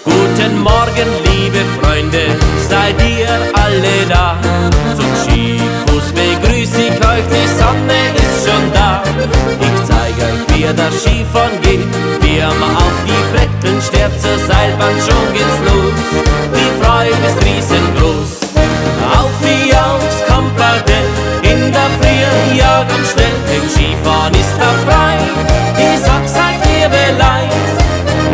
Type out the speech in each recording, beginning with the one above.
Guten Morgen, liebe Freunde, seid ihr alle da? Zum Skikurs begrüße ich euch, die Sonne ist schon da. Ich zeige euch, wie das Skifahren geht, wie man auf die Bretteln stirbt, zur Seilbahn schon geht's los. Die Freude ist riesengroß. Auf wie aufs Kamperl, in der Früh, ja ganz schnell, denn Skifahren ist da frei. Ich sag's euch, liebe Leid,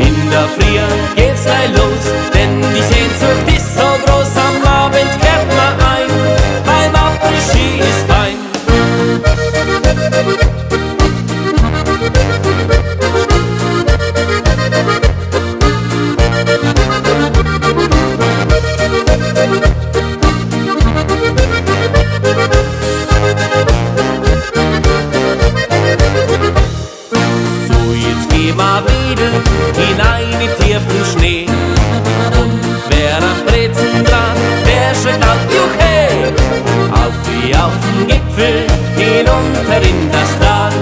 in der Früh geht's gleich los, denn die Sehnsucht ist so groß, am Abend kehrt man ein, beim Après-Ski ist fein. So, jetzt gehen wir wieder hinein in den tiefen Schnee. Und wer am Brezen dran, der schreit laut Juchhe. Auf wie auf den Gipfel, hinunter in das Tal.